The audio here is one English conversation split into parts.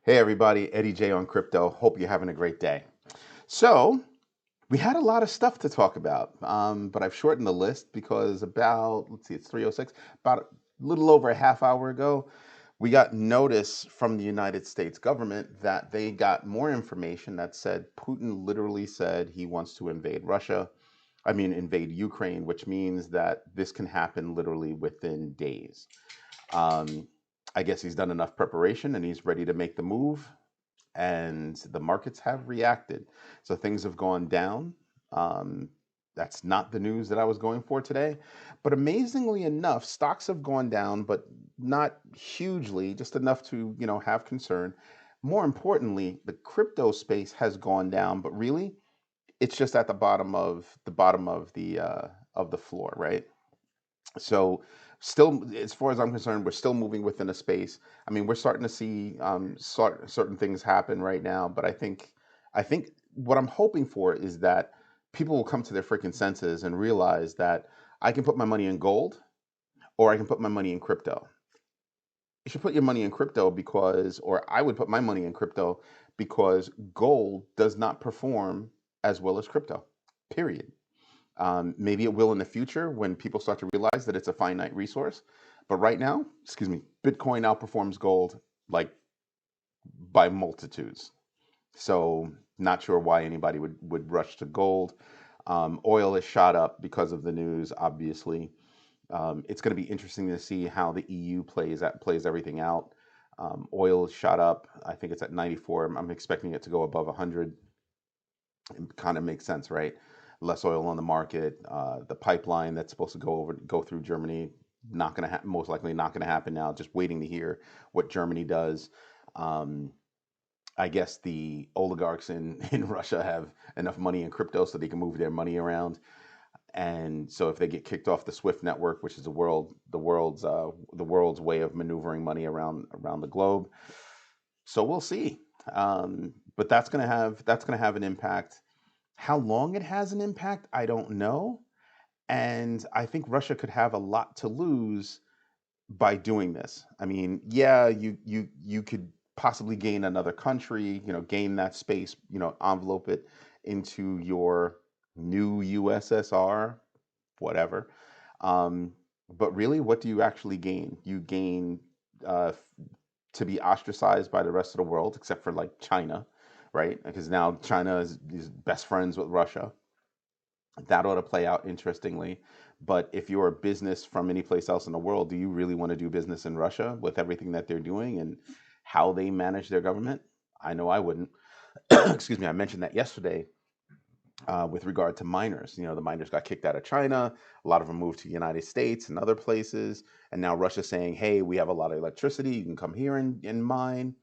Hey everybody, Eddie J on crypto. Hope you're having a great day. So, we had a lot of stuff to talk about, but I've shortened the list because let's see, it's 3:06, about a little over a half hour ago, we got notice from the United States government that they got more information that said Putin literally said he wants to invade invade Ukraine, which means that this can happen literally within days. Um, I guess he's done enough preparation and he's ready to make the move, and the markets have reacted. So things have gone down. Um, that's not the news that I was going for today. But amazingly enough, stocks have gone down, but not hugely, just enough to, have concern. More importantly, the crypto space has gone down, but really, it's just at the bottom of the floor, right? So still, as far as I'm concerned, we're still moving within a space. I mean, we're starting to see certain things happen right now, but I think what I'm hoping for is that people will come to their freaking senses and realize that I can put my money in gold or I can put my money in crypto. You should put your money in crypto or I would put my money in crypto because gold does not perform as well as crypto, period. Maybe it will in the future when people start to realize that it's a finite resource. But right now, excuse me, Bitcoin outperforms gold like by multitudes. So not sure why anybody would rush to gold. Oil is shot up because of the news, obviously. It's going to be interesting to see how the EU plays everything out. Oil is shot up. I think it's at 94. I'm expecting it to go above 100. It kind of makes sense, right? Less oil on the market. The pipeline that's supposed to go through Germany, not going to most likely not going to happen now. Just waiting to hear what Germany does. Um, I guess the oligarchs in Russia have enough money in crypto so they can move their money around. And so if they get kicked off the SWIFT network, which is the world's way of maneuvering money around the globe, so we'll see. But that's gonna have an impact. How long it has an impact, I don't know. And I think Russia could have a lot to lose by doing this. I mean, yeah, you could possibly gain another country, gain that space, envelope it into your new USSR, whatever. Um, but really, what do you actually gain? You gain uh, to be ostracized by the rest of the world, except for like China, right? Because now China is best friends with Russia. That ought to play out interestingly. But if you're a business from any place else in the world, do you really want to do business in Russia with everything that they're doing and how they manage their government? I know I wouldn't. Excuse me, I mentioned that yesterday with regard to miners. The miners got kicked out of China. A lot of them moved to the United States and other places. And now Russia's saying, hey, we have a lot of electricity. You can come here and mine.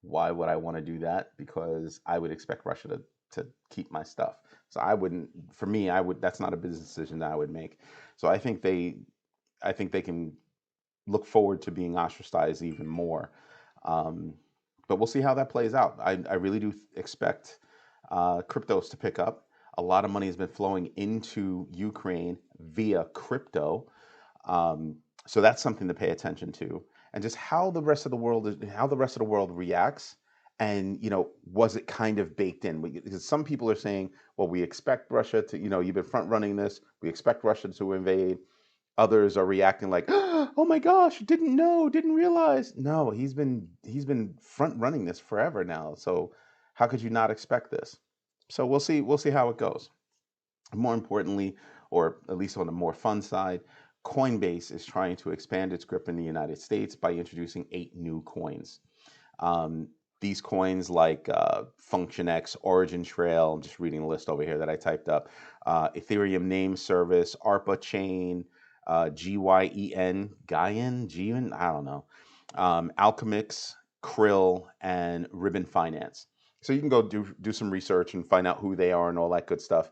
Why would I want to do that? Because I would expect Russia to keep my stuff. So I wouldn't, for me, that's not a business decision that I would make. So I think they can look forward to being ostracized even more. Um, but we'll see how that plays out. I really do expect cryptos to pick up. A lot of money has been flowing into Ukraine via crypto. So that's something to pay attention to, and just how the rest of the world reacts. And was it kind of baked in? Because some people are saying, well, we expect Russia to, you've been front running this. We expect Russia to invade. Others are reacting like, oh my gosh, didn't know, didn't realize. No, he's been front running this forever now. So how could you not expect this? So we'll see how it goes. More importantly, or at least on the more fun side, Coinbase is trying to expand its grip in the United States by introducing 8 new coins. Um, these coins like FunctionX, Origin Trail, I'm just reading the list over here that I typed up, Ethereum Name Service, ARPA Chain, GYEN, Gyen, I don't know, Alchemix, Krill, and Ribbon Finance. So you can go do some research and find out who they are and all that good stuff.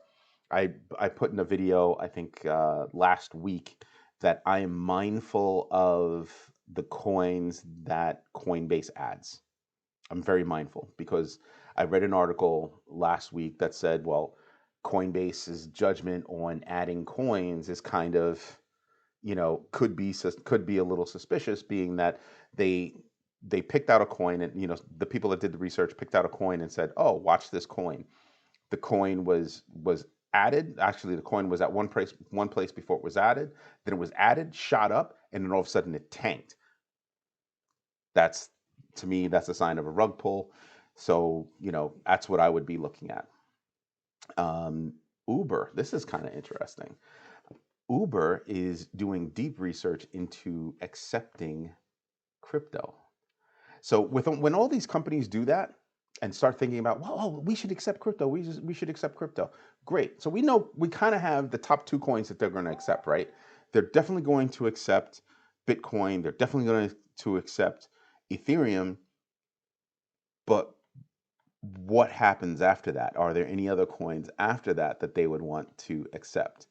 I put in a video, I think last week, that I am mindful of the coins that Coinbase adds. I'm very mindful because I read an article last week that said, well, Coinbase's judgment on adding coins is kind of, could be a little suspicious, being that they they picked out a coin, and the people that did the research picked out a coin and said, "Oh, watch this coin." The coin was added. Actually, the coin was at one place before it was added. Then it was added, shot up, and then all of a sudden it tanked. That's To me, that's a sign of a rug pull. So that's what I would be looking at. Uber. This is kind of interesting. Uber is doing deep research into accepting crypto. So when all these companies do that and start thinking about, well, oh, we should accept crypto, we should accept crypto. Great. So we kind of have the top two coins that they're going to accept, right? They're definitely going to accept Bitcoin. They're definitely going to accept Ethereum. But what happens after that? Are there any other coins after that that they would want to accept?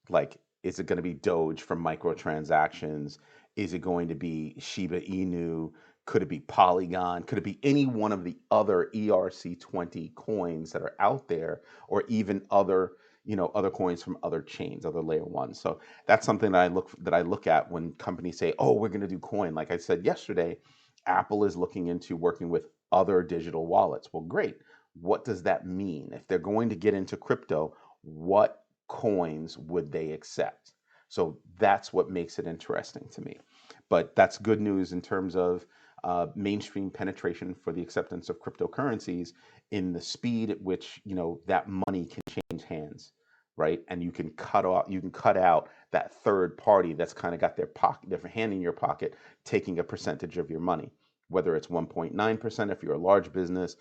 Like, is it going to be Doge for microtransactions? Is it going to be Shiba Inu? Could it be Polygon? Could it be any one of the other ERC20 coins that are out there, or even other coins from other chains, other layer ones? So that's something that I look at when companies say, "Oh, we're going to do coin." Like I said yesterday, Apple is looking into working with other digital wallets. Well, great. What does that mean? If they're going to get into crypto, what coins would they accept? So that's what makes it interesting to me. But that's good news in terms of mainstream penetration for the acceptance of cryptocurrencies, in the speed at which that money can change hands, right? And you can cut out that third party that's kind of got their hand in your pocket, taking a percentage of your money, whether it's 1.9% if you're a large business,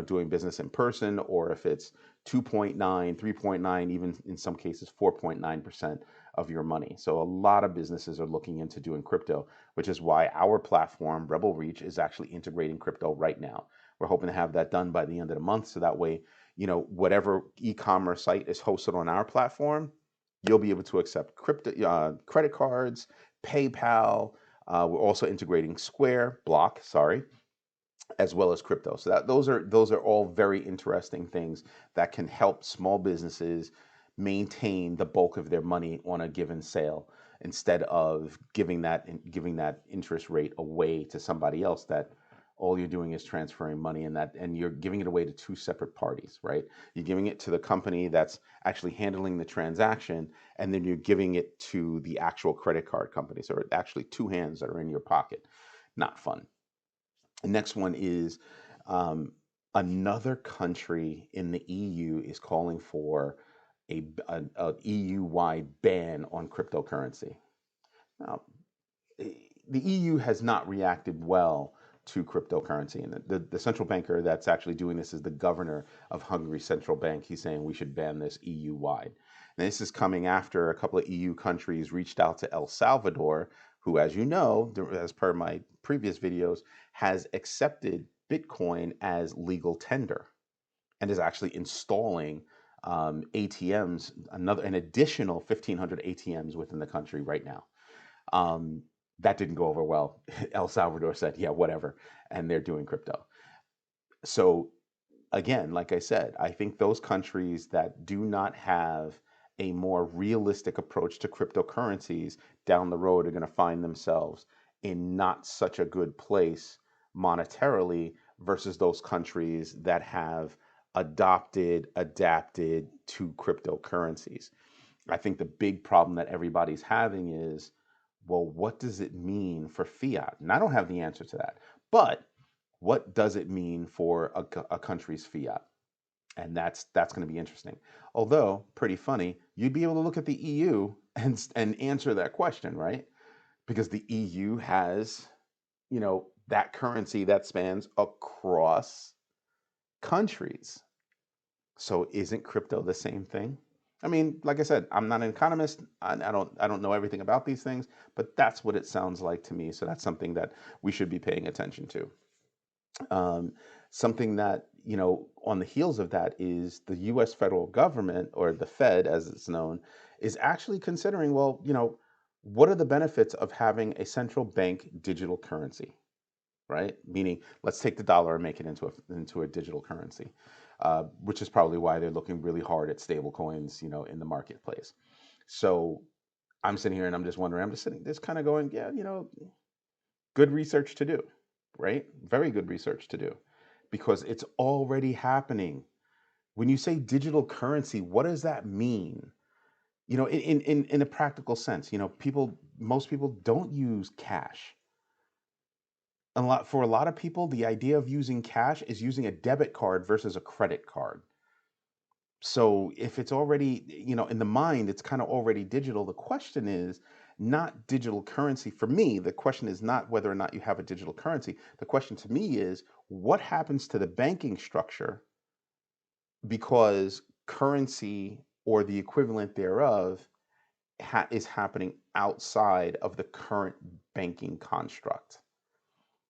doing business in person, or if it's 2.9, 3.9, even in some cases 4.9% of your money. So a lot of businesses are looking into doing crypto, which is why our platform, Rebel Reach, is actually integrating crypto right now. We're hoping to have that done by the end of the month, so that way, whatever e-commerce site is hosted on our platform, you'll be able to accept credit cards, PayPal. We're also integrating Block, sorry, as well as crypto. So those are all very interesting things that can help small businesses maintain the bulk of their money on a given sale, instead of giving that interest rate away to somebody else, that all you're doing is transferring money, and you're giving it away to two separate parties, right? You're giving it to the company that's actually handling the transaction, and then you're giving it to the actual credit card company. So it's actually two hands that are in your pocket. Not fun. The next one is, another country in the EU is calling for a EU-wide ban on cryptocurrency. Now, the EU has not reacted well to cryptocurrency, and the central banker that's actually doing this is the governor of Hungary's central bank. He's saying we should ban this EU-wide. And this is coming after a couple of EU countries reached out to El Salvador, who, as you know, as per my previous videos, has accepted Bitcoin as legal tender, and is actually installing ATMs, an additional 1,500 ATMs within the country right now. That didn't go over well. El Salvador said, yeah, whatever, and they're doing crypto. So again, like I said, I think those countries that do not have a more realistic approach to cryptocurrencies down the road are going to find themselves in not such a good place monetarily, versus those countries that have adapted to cryptocurrencies. I think the big problem that everybody's having is, well, what does it mean for fiat? And I don't have the answer to that. But what does it mean for a country's fiat? And that's going to be interesting. Although, pretty funny, you'd be able to look at the EU and answer that question, right? Because the EU has, that currency that spans across countries. So isn't crypto the same thing? I mean, like I said, I'm not an economist. I don't know everything about these things, but that's what it sounds like to me. So that's something that we should be paying attention to. Something that, on the heels of that, is the US federal government, or the Fed as it's known, is actually considering, well, what are the benefits of having a central bank digital currency, right? Meaning, let's take the dollar and make it into a digital currency, which is probably why they're looking really hard at stable coins, in the marketplace. So I'm sitting here and I'm just wondering, I'm just sitting, just kind of going, yeah, good research to do. right? Very good research to do because it's already happening. When you say digital currency, what does that mean? In a practical sense, most people don't use cash. For a lot of people, the idea of using cash is using a debit card versus a credit card. So if it's already, in the mind, it's kind of already digital. The question is not digital currency. For me, the question is not whether or not you have a digital currency. The question to me is what happens to the banking structure because currency or the equivalent thereof is happening outside of the current banking construct.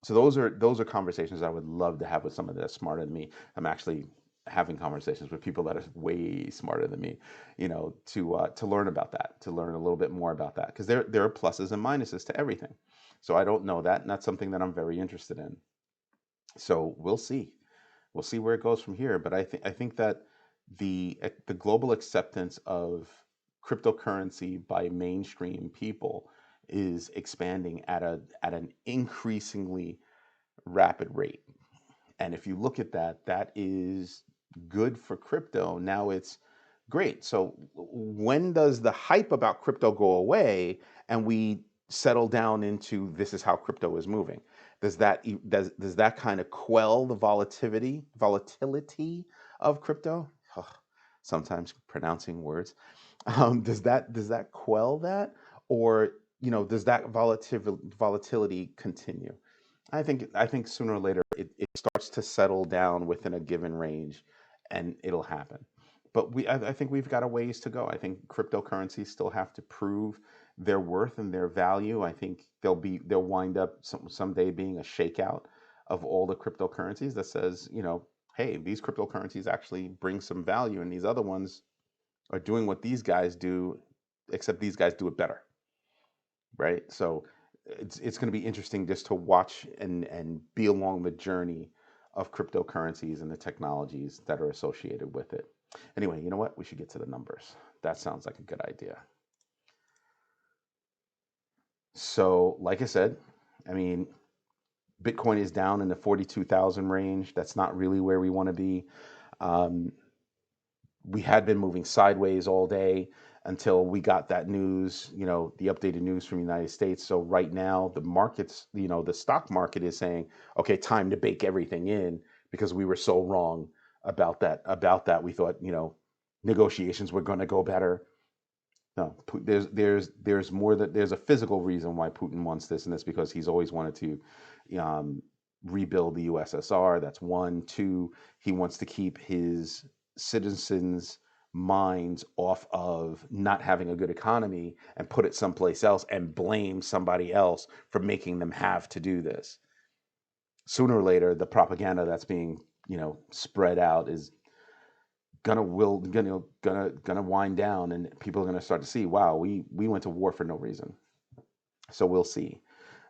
So those are conversations I would love to have with someone that's smarter than me. I'm actually having conversations with people that are way smarter than me, to learn about that, to learn a little bit more about that, because there are pluses and minuses to everything. So I don't know that, and that's something that I'm very interested in. So we'll see where it goes from here. But I think that the global acceptance of cryptocurrency by mainstream people is expanding at an increasingly rapid rate. And if you look at that, that is good for crypto. Now it's great. So when does the hype about crypto go away and we settle down into this is how crypto is moving? Does that kind of quell the volatility of crypto? Ugh, sometimes pronouncing words. Does that quell that, or does that volatility continue? I think sooner or later it starts to settle down within a given range, and it'll happen. But I think we've got a ways to go. I think cryptocurrencies still have to prove their worth and their value. I think they'll wind up someday being a shakeout of all the cryptocurrencies that says, hey, these cryptocurrencies actually bring some value, and these other ones are doing what these guys do, except these guys do it better, right? So it's going to be interesting just to watch and be along the journey of cryptocurrencies and the technologies that are associated with it. Anyway, you know what? We should get to the numbers. That sounds like a good idea. So, like I said, I mean, Bitcoin is down in the 42,000 range. That's not really where we want to be. Um, we had been moving sideways all day until we got that news, the updated news from the United States. So right now the markets, the stock market is saying, okay, time to bake everything in because we were so wrong about that. We thought, negotiations were going to go better. No, there's more, that there's a physical reason why Putin wants this, and that's because he's always wanted to rebuild the USSR. That's one. Two, he wants to keep his citizens' minds off of not having a good economy and put it someplace else and blame somebody else for making them have to do this. Sooner or later, the propaganda that's being spread out is gonna wind down, and people are gonna start to see, wow, we went to war for no reason. So we'll see.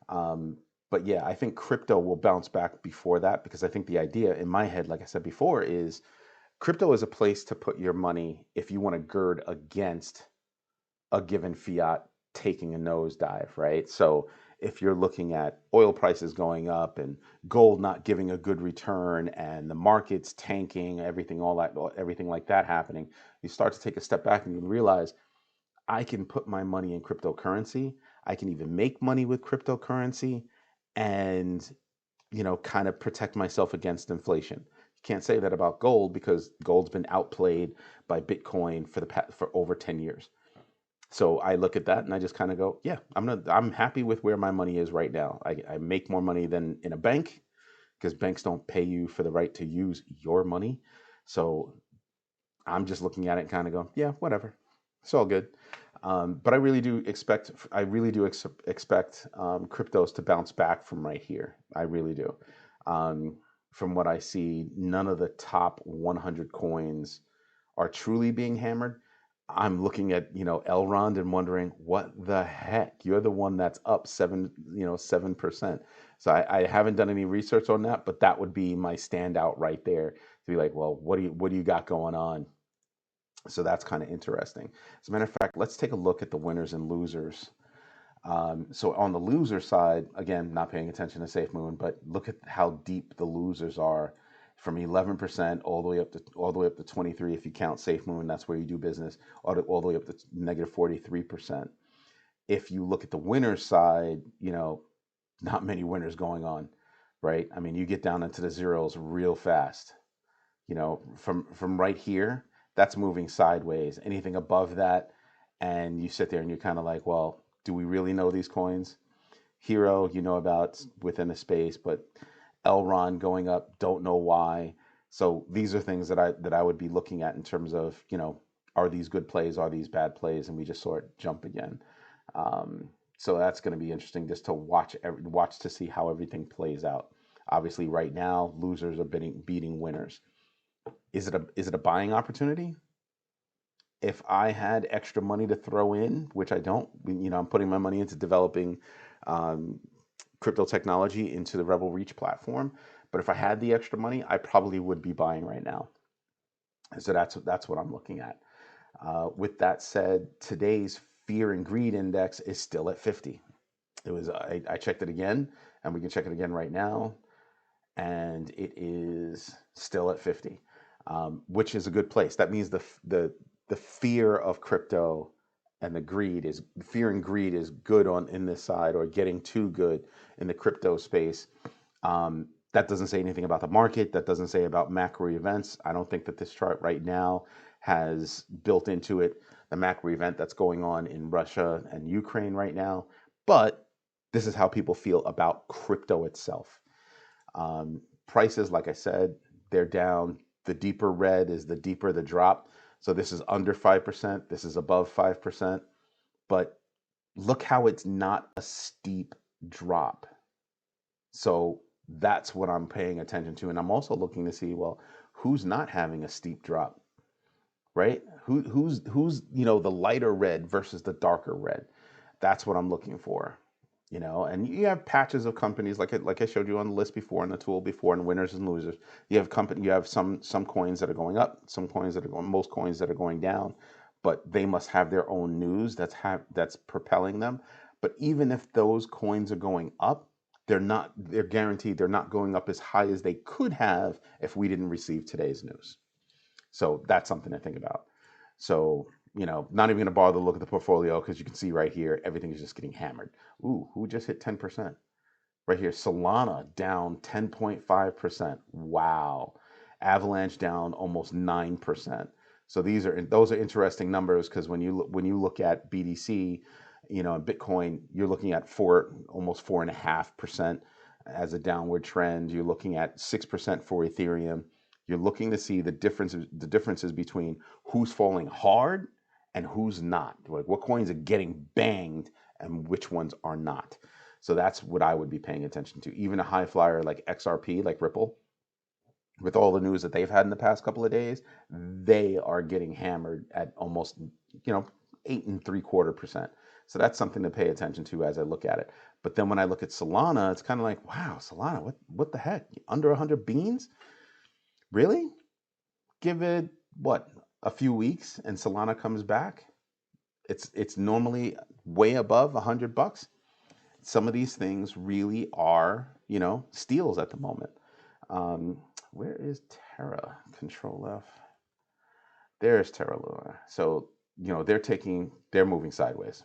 But yeah, I think crypto will bounce back before that, because I think the idea in my head, like I said before, is crypto is a place to put your money if you want to gird against a given fiat taking a nosedive, right? So if you're looking at oil prices going up and gold not giving a good return and the markets tanking, everything like that happening, you start to take a step back and you realize I can put my money in cryptocurrency. I can even make money with cryptocurrency and, kind of protect myself against inflation. You can't say that about gold because gold's been outplayed by Bitcoin for over 10 years. So I look at that and I just kind of go, yeah, I'm happy with where my money is right now. I make more money than in a bank because banks don't pay you for the right to use your money. So I'm just looking at it and kind of go, yeah, whatever, it's all good. But I really do expect cryptos to bounce back from right here. I really do. From what I see, none of the top 100 coins are truly being hammered. I'm looking at, Elrond and wondering what the heck, you're the one that's up 7%. So I haven't done any research on that, but that would be my standout right there to be like, well, what do you got going on? So that's kind of interesting. As a matter of fact, let's take a look at the winners and losers So on the loser side, again, not paying attention to Safe Moon, but look at how deep the losers are, from 11% all the way up to 23 if you count Safe Moon, that's where you do business, all the way up to negative 43%. If you look at the winners side, not many winners going on, right? I mean, you get down into the zeros real fast. From right here, that's moving sideways. Anything above that, and you sit there and you're kind of like, well, do we really know these coins? Hero, you know about within the space, but Elron going up, don't know why. So these are things that I would be looking at in terms of, are these good plays, are these bad plays, and we just saw it jump again. So that's going to be interesting just to watch to see how everything plays out. Obviously, right now, losers are beating winners. Is it a buying opportunity? If I had extra money to throw in, which I don't, I'm putting my money into developing crypto technology into the Rebel Reach platform. But if I had the extra money, I probably would be buying right now. So that's what I'm looking at. With that said, today's fear and greed index is still at 50. I checked it again, and we can check it again right now, and it is still at 50, which is a good place. That means the fear of crypto and the fear and greed is good in this side, or getting too good in the crypto space. That doesn't say anything about the market. That doesn't say about macro events. I don't think that this chart right now has built into it the macro event that's going on in Russia and Ukraine right now. But this is how people feel about crypto itself. Prices, like I said, they're down. The deeper red is the deeper the drop. So this is under 5%. This is above 5%. But look how it's not a steep drop. So that's what I'm paying attention to. And I'm also looking to see, well, who's not having a steep drop, right? Who's the lighter red versus the darker red? That's what I'm looking for. And you have patches of companies like I showed you on the list before, in the tool before, and winners and losers. You have some coins that are going up, most coins that are going down, but they must have their own news that's propelling them. But even if those coins are going up, they're guaranteed they're not going up as high as they could have if we didn't receive today's news. So that's something to think about. So, not even going to bother to look at the portfolio, because you can see right here, everything is just getting hammered. Ooh, who just hit 10%? Right here, Solana down 10.5%. Wow. Avalanche down almost 9%. So those are interesting numbers, because when you look at BTC, Bitcoin, you're looking at almost 4.5% as a downward trend. You're looking at 6% for Ethereum. You're looking to see the differences between who's falling hard and who's not. Like, what coins are getting banged and which ones are not. So that's what I would be paying attention to. Even a high flyer like XRP, like Ripple, with all the news that they've had in the past couple of days, they are getting hammered at almost 8.75%. So that's something to pay attention to as I look at it. But then when I look at Solana, it's kind of like, wow, Solana, what the heck? Under 100 beans? Really? Give it a few weeks and Solana comes back. It's normally way above $100. Some of these things really are, steals at the moment. Where is Terra? Control F. There's Terra Luna. So, they're moving sideways.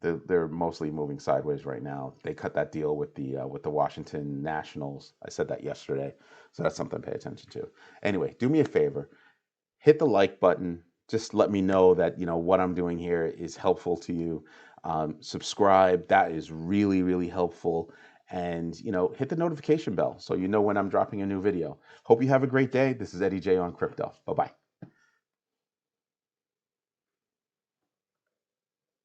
They're mostly moving sideways right now. They cut that deal with the Washington Nationals. I said that yesterday, so that's something to pay attention to. Anyway, do me a favor, hit the like button. Just let me know that what I'm doing here is helpful to you. Subscribe. That is really, really helpful. And hit the notification bell so you know when I'm dropping a new video. Hope you have a great day. This is Eddie J on Crypto. Bye bye.